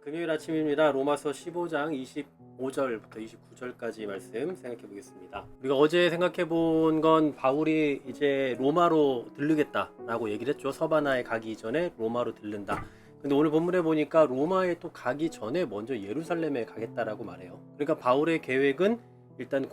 금요일 아침입니다. 로마서 15장 25절부터 29절까지 말씀 생각해 보겠습니다. 우리가 어제 생각해 본 건 바울이 이제 로마로 들르겠다라고 얘기를 했죠. 서바나에 가기 전에 로마로 들른다. 근데 오늘 본문에 보니까 로마에 또 가기 전에 먼저 예루살렘에 가겠다라고 말해요. 그러니까 바울의 계획은 일단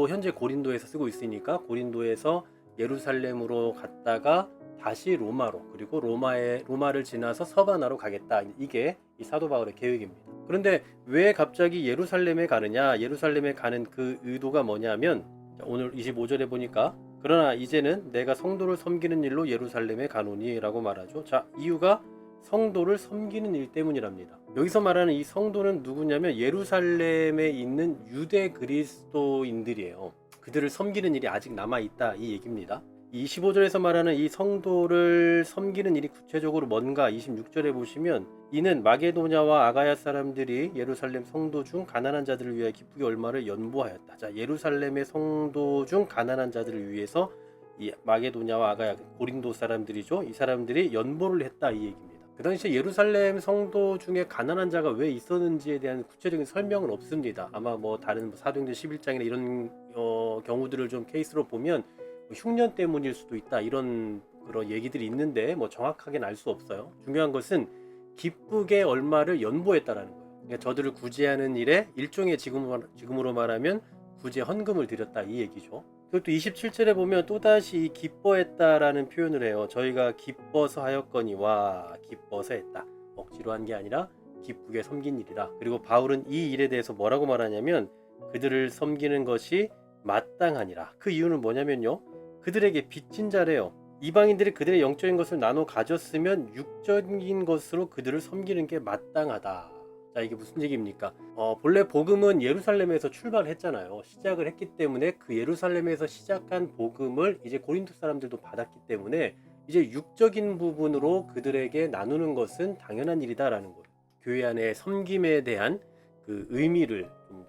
현재 고린도에서 쓰고 있으니까 고린도에서 예루살렘으로 갔다가 다시 로마로, 그리고 로마를 지나서 서바나로 가겠다. 이게 이 사도 바울의 계획입니다. 그런데 왜 갑자기 예루살렘에 가느냐? 예루살렘에 가는 그 의도가 뭐냐면, 오늘 25절에 보니까 그러나 이제는 내가 성도를 섬기는 일로 예루살렘에 가노니 라고 말하죠. 자, 이유가 성도를 섬기는 일 때문이랍니다. 여기서 말하는 이 성도는 누구냐면 예루살렘에 있는 유대 그리스도인들이에요. 그들을 섬기는 일이 아직 남아있다, 이 얘기입니다. 25절에서 말하는 이 성도를 섬기는 일이 구체적으로 뭔가 26절에 보시면, 이는 마게도냐와 아가야 사람들이 예루살렘 성도 중 가난한 자들을 위하여 기쁘게 얼마를 연보하였다. 자, 예루살렘의 성도 중 가난한 자들을 위해서 이 마게도냐와 아가야, 고린도 사람들이죠. 이 사람들이 연보를 했다, 이 얘기입니다. 그 당시에 예루살렘 성도 중에 가난한 자가 왜 있었는지에 대한 구체적인 설명은 없습니다. 아마 다른 사도행전 11장이나 이런 경우들을 좀 케이스로 보면 흉년 때문일 수도 있다, 이런 그런 얘기들이 있는데 정확하게는 알 수 없어요. 중요한 것은 기쁘게 얼마를 연보했다라는 거예요. 그러니까 저들을 구제하는 일에 일종의 지금으로 말하면 구제 헌금을 드렸다, 이 얘기죠. 그리고 또 27절에 보면 또다시 기뻐했다라는 표현을 해요. 저희가 기뻐서 하였거니와, 기뻐서 했다. 억지로 한 게 아니라 기쁘게 섬긴 일이라. 그리고 바울은 이 일에 대해서 뭐라고 말하냐면, 그들을 섬기는 것이 마땅하니라. 그 이유는 뭐냐면요, 그들에게 빚진 자래요. 이방인들이 그들의 영적인 것을 나눠 가졌으면 육적인 것으로 그들을 섬기는 게 마땅하다. 자, 이게 무슨 얘기입니까? 본래 복음은 예루살렘에서 출발했잖아요. 시작을 했기 때문에 그 예루살렘에서 시작한 복음을 이제 고린도 사람들도 받았기 때문에 이제 육적인 부분으로 그들에게 나누는 것은 당연한 일이다라는 거예요. 교회 안에 섬김에 대한 그 의미를 좀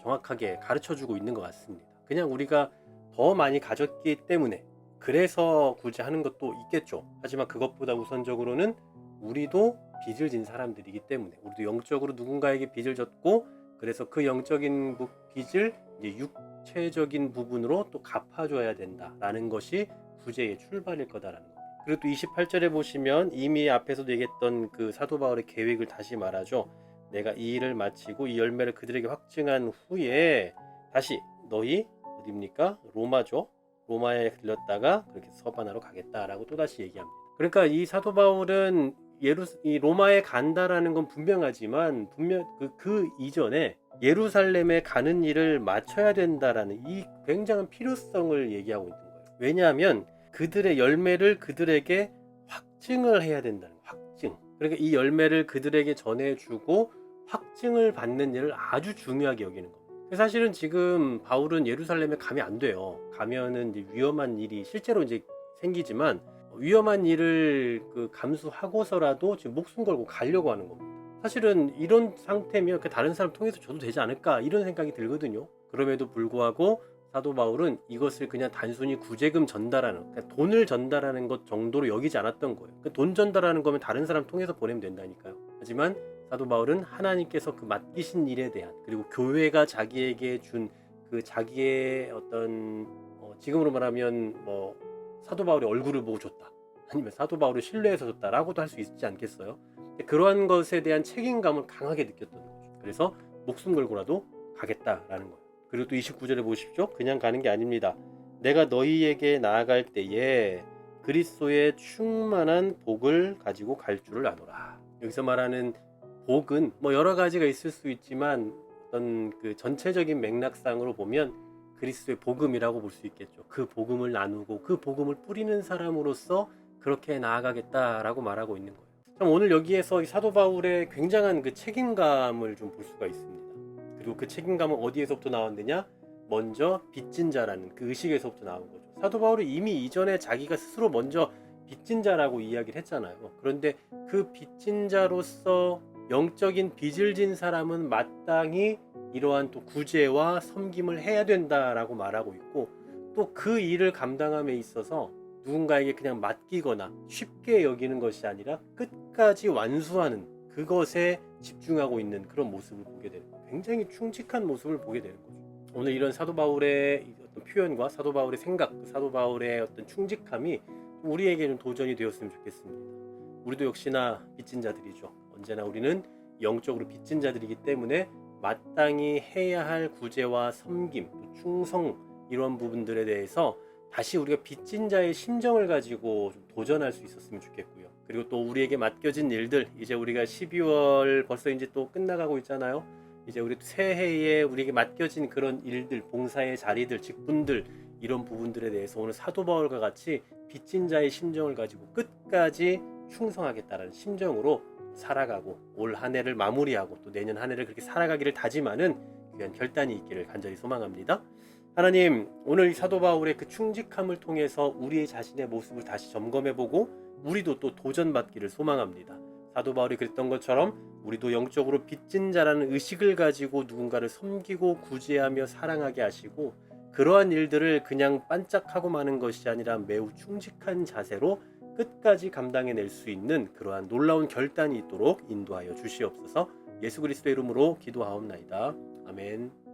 정확하게 가르쳐주고 있는 것 같습니다. 그냥 우리가 더 많이 가졌기 때문에 그래서 굳이 하는 것도 있겠죠. 하지만 그것보다 우선적으로는 우리도 빚을 진 사람들이기 때문에, 우리도 영적으로 누군가에게 빚을 졌고, 그래서 그 영적인 빚을 이제 육체적인 부분으로 또 갚아줘야 된다라는 것이 구제의 출발일 거다라는 겁니다. 그리고 또 28절에 보시면 이미 앞에서도 얘기했던 그 사도 바울의 계획을 다시 말하죠. 내가 이 일을 마치고 이 열매를 그들에게 확증한 후에 다시 너희 어디입니까? 로마죠. 로마에 들렸다가 그렇게 서바나로 가겠다라고 또다시 얘기합니다. 그러니까 이 사도 바울은 이 로마에 간다라는 건 분명하지만 그 이전에 예루살렘에 가는 일을 마쳐야 된다라는 이 굉장한 필요성을 얘기하고 있는 거예요. 왜냐하면 그들의 열매를 그들에게 확증을 해야 된다는 거예요. 확증. 그러니까 이 열매를 그들에게 전해주고 확증을 받는 일을 아주 중요하게 여기는 겁니다. 사실은 지금 바울은 예루살렘에 가면 안 돼요. 가면은 이제 위험한 일이 실제로 이제 생기지만, 위험한 일을 감수하고서라도 지금 목숨 걸고 가려고 하는 겁니다. 사실은 이런 상태면 다른 사람 통해서 줘도 되지 않을까, 이런 생각이 들거든요. 그럼에도 불구하고 사도 바울은 이것을 그냥 단순히 구제금 전달하는, 그러니까 돈을 전달하는 것 정도로 여기지 않았던 거예요. 그러니까 돈 전달하는 거면 다른 사람 통해서 보내면 된다니까요. 하지만 사도 바울은 하나님께서 그 맡기신 일에 대한, 그리고 교회가 자기에게 준 그 자기의 어떤 지금으로 말하면 사도 바울의 얼굴을 보고 줬다, 아니면 사도 바울을 신뢰해서 줬다라고도 할 수 있지 않겠어요? 그러한 것에 대한 책임감을 강하게 느꼈던 거죠. 그래서 목숨 걸고라도 가겠다라는 거예요. 그리고 또 29절에 보십시오. 그냥 가는 게 아닙니다. 내가 너희에게 나아갈 때에 그리스도의 충만한 복을 가지고 갈 줄을 아노라. 여기서 말하는 복은 여러 가지가 있을 수 있지만 어떤 그 전체적인 맥락상으로 보면 그리스도의 복음이라고 볼 수 있겠죠. 그 복음을 나누고 그 복음을 뿌리는 사람으로서 그렇게 나아가겠다라고 말하고 있는 거예요. 참, 오늘 여기에서 이 사도 바울의 굉장한 그 책임감을 좀 볼 수가 있습니다. 그리고 그 책임감은 어디에서부터 나왔느냐? 먼저 빚진 자라는 그 의식에서부터 나온 거죠. 사도 바울이 이미 이전에 자기가 스스로 먼저 빚진 자라고 이야기를 했잖아요. 그런데 그 빚진 자로서 영적인 빚을 진 사람은 마땅히 이러한 또 구제와 섬김을 해야 된다라고 말하고 있고, 또 그 일을 감당함에 있어서 누군가에게 그냥 맡기거나 쉽게 여기는 것이 아니라 끝까지 완수하는 그것에 집중하고 있는 그런 모습을 보게 되는 거예요. 굉장히 충직한 모습을 보게 되는 거죠. 오늘 이런 사도 바울의 어떤 표현과 사도 바울의 생각, 사도 바울의 어떤 충직함이 우리에게는 도전이 되었으면 좋겠습니다. 우리도 역시나 빚진 자들이죠. 언제나 우리는 영적으로 빚진 자들이기 때문에 마땅히 해야 할 구제와 섬김, 또 충성 이런 부분들에 대해서 다시 우리가 빚진 자의 심정을 가지고 좀 도전할 수 있었으면 좋겠고요. 그리고 또 우리에게 맡겨진 일들, 이제 우리가 12월 벌써 이제 또 끝나가고 있잖아요. 이제 우리 새해에 우리에게 맡겨진 그런 일들, 봉사의 자리들, 직분들 이런 부분들에 대해서 오늘 사도 바울과 같이 빚진 자의 심정을 가지고 끝까지 충성하겠다라는 심정으로 살아가고 올 한 해를 마무리하고 또 내년 한 해를 그렇게 살아가기를 다짐하는 귀한 결단이 있기를 간절히 소망합니다. 하나님, 오늘 사도 바울의 그 충직함을 통해서 우리의 자신의 모습을 다시 점검해보고 우리도 또 도전받기를 소망합니다. 사도 바울이 그랬던 것처럼 우리도 영적으로 빚진 자라는 의식을 가지고 누군가를 섬기고 구제하며 사랑하게 하시고 그러한 일들을 그냥 반짝하고 마는 것이 아니라 매우 충직한 자세로 끝까지 감당해낼 수 있는 그러한 놀라운 결단이 있도록 인도하여 주시옵소서. 예수 그리스도의 이름으로 기도하옵나이다. 아멘.